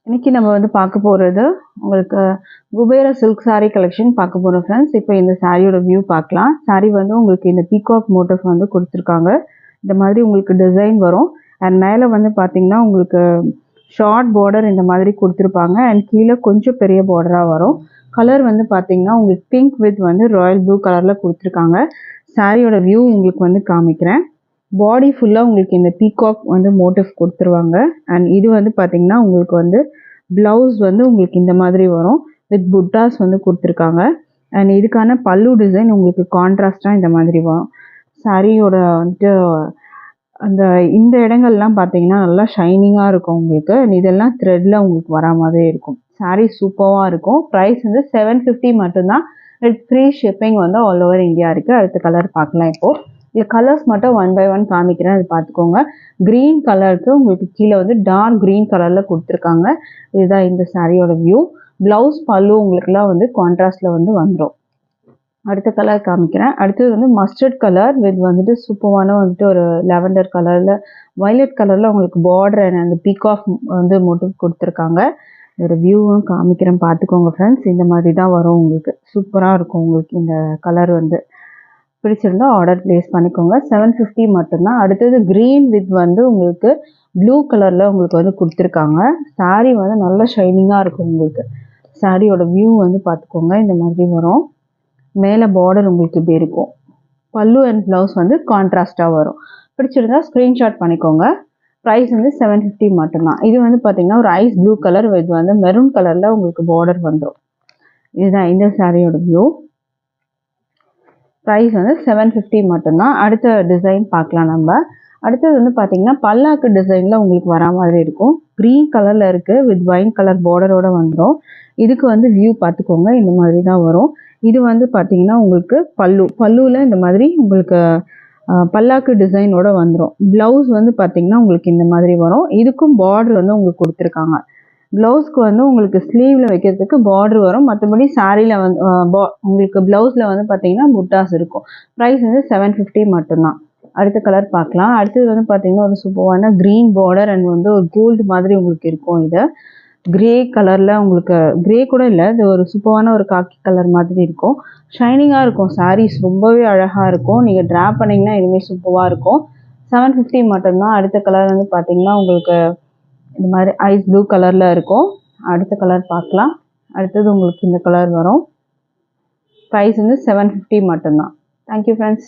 இன்னைக்கு நம்ம வந்து பார்க்க போகிறது உங்களுக்கு குபேர சில்க் saree கலெக்ஷன் பார்க்க போகிறோம் ஃப்ரெண்ட்ஸ். இப்போ இந்த சாரியோட வியூ பார்க்கலாம். சாரீ வந்து உங்களுக்கு இந்த பீகாக் மோட்டிவ் வந்து கொடுத்துருக்காங்க. இந்த மாதிரி உங்களுக்கு டிசைன் வரும். அண்ட் மேலே வந்து பார்த்தீங்கன்னா உங்களுக்கு ஷார்ட் பார்டர் இந்த மாதிரி கொடுத்துருப்பாங்க. அண்ட் கீழே கொஞ்சம் பெரிய பார்டராக வரும். கலர் வந்து பார்த்தீங்கன்னா உங்களுக்கு பிங்க் வித் வந்து ராயல் ப்ளூ கலரில் கொடுத்துருக்காங்க. சாரியோட வியூ உங்களுக்கு வந்து காமிக்கிறேன். பாடி ஃபுல்லாக உங்களுக்கு இந்த பீகாக் வந்து மோட்டிவ் கொடுத்துருவாங்க. அண்ட் இது வந்து பார்த்தீங்கன்னா உங்களுக்கு வந்து ப்ளவுஸ் வந்து உங்களுக்கு இந்த மாதிரி வரும் வித் புட்டாஸ் வந்து கொடுத்துருக்காங்க. அண்ட் இதுக்கான பல்லு டிசைன் உங்களுக்கு கான்ட்ராஸ்டாக இந்த மாதிரி வரும். சாரியோட வந்துட்டு அந்த இந்த இடங்கள்லாம் பார்த்தீங்கன்னா நல்லா ஷைனிங்காக இருக்கும் உங்களுக்கு. இதெல்லாம் த்ரெட்டில் உங்களுக்கு வரா மாதிரி இருக்கும். சாரீ சூப்பராக இருக்கும். ப்ரைஸ் வந்து 750 மட்டும்தான். வித் ஃப்ரீ ஷிப்பிங் வந்து ஆல் ஓவர் இந்தியா இருக்குது. அடுத்த கலர் பார்க்கலாம். இப்போது இது கலர்ஸ் மட்டும் 1 by 1 காமிக்கிறேன், அது பார்த்துக்கோங்க. க்ரீன் கலருக்கு உங்களுக்கு கீழே வந்து டார்க் க்ரீன் கலரில் கொடுத்துருக்காங்க. இதுதான் இந்த சாரியோட வியூ. ப்ளவுஸ் பல்லு உங்களுக்குலாம் வந்து கான்ட்ராஸ்டில் வந்து வந்துடும். அடுத்த கலர் காமிக்கிறேன். அடுத்தது வந்து மஸ்டர்ட் கலர் வித் வந்துட்டு சூப்பரான வந்துட்டு ஒரு லாவெண்டர் கலரில் வயலட் கலரில் உங்களுக்கு பார்டர் அண்ட் அந்த பீகாக் வந்து மோட்டிவ் கொடுத்துருக்காங்க. இதோட வியூவும் காமிக்கிறேன், பார்த்துக்கோங்க ஃப்ரெண்ட்ஸ். இந்த மாதிரி தான் வரும் உங்களுக்கு. சூப்பராக இருக்கும் உங்களுக்கு. இந்த கலர் வந்து பிடிச்சிருந்தா ஆர்டர் ப்ளேஸ் பண்ணிக்கோங்க. 750 மட்டும்தான். அடுத்தது க்ரீன் வித் வந்து உங்களுக்கு ப்ளூ கலரில் உங்களுக்கு வந்து கொடுத்துருக்காங்க. சாரீ வந்து நல்லா ஷைனிங்காக இருக்கும் உங்களுக்கு. சாரியோட வியூ வந்து பார்த்துக்கோங்க. இந்த மாதிரி வரும். மேலே பார்டர் உங்களுக்கு இப்படி இருக்கும். பல்லு அண்ட் ப்ளவுஸ் வந்து கான்ட்ராஸ்டாக வரும். பிடிச்சிருந்தா ஸ்க்ரீன்ஷாட் பண்ணிக்கோங்க. ப்ரைஸ் வந்து 750 மட்டும்தான். இது வந்து பார்த்தீங்கன்னா ஒரு ஐஸ் ப்ளூ கலர் வித் வந்து மெரூன் கலரில் உங்களுக்கு பார்டர் வந்துடும். இதுதான் இந்த சாரியோட வியூ. ப்ரைஸ் வந்து 750 மட்டும்தான். அடுத்த டிசைன் பார்க்கலாம் நம்ம. அடுத்தது வந்து பார்த்தீங்கன்னா பல்லாக்கு டிசைனில் உங்களுக்கு வரா மாதிரி இருக்கும். க்ரீன் கலரில் இருக்குது வித் ஒயின் கலர் பார்டரோடு வந்துடும். இதுக்கு வந்து வியூ பார்த்துக்கோங்க. இந்த மாதிரி தான் வரும். இது வந்து பார்த்தீங்கன்னா உங்களுக்கு பல்லுவில் இந்த மாதிரி உங்களுக்கு பல்லாக்கு டிசைனோட வந்துடும். ப்ளவுஸ் வந்து பார்த்தீங்கன்னா உங்களுக்கு இந்த மாதிரி வரும். இதுக்கும் பார்டர் வந்து உங்களுக்கு கொடுத்துருக்காங்க. ப்ளவுஸ்க்கு வந்து உங்களுக்கு ஸ்லீவில் வைக்கிறதுக்கு பார்டர் வரும். மற்றபடி சாரியில் வந்து உங்களுக்கு ப்ளவுஸில் வந்து பார்த்தீங்கன்னா புட்டாஸ் இருக்கும். ப்ரைஸ் வந்து 750 மட்டும்தான். அடுத்த கலர் பார்க்கலாம். அடுத்தது வந்து பார்த்தீங்கன்னா ஒரு சூப்பரான க்ரீன் பார்டர் அண்ட் வந்து ஒரு கோல்டு மாதிரி உங்களுக்கு இருக்கும். இது கிரே கலரில் உங்களுக்கு கிரே கூட இல்லை, இது ஒரு சூப்பரான ஒரு காக்கி கலர் மாதிரி இருக்கும். ஷைனிங்காக இருக்கும். சாரீஸ் ரொம்பவே அழகாக இருக்கும். நீங்கள் ட்ரா பண்ணிங்கன்னா இனிமேல் சூப்பராக இருக்கும். 750 மட்டும்தான். அடுத்த கலர் வந்து பார்த்தீங்கன்னா உங்களுக்கு இந்த மாதிரி ஐஸ் ப்ளூ கலரில் இருக்கும். அடுத்த கலர் பார்க்கலாம். அடுத்தது உங்களுக்கு இந்த கலர் வரும். ப்ரைஸ் வந்து 750 மட்டும்தான். Thank you friends.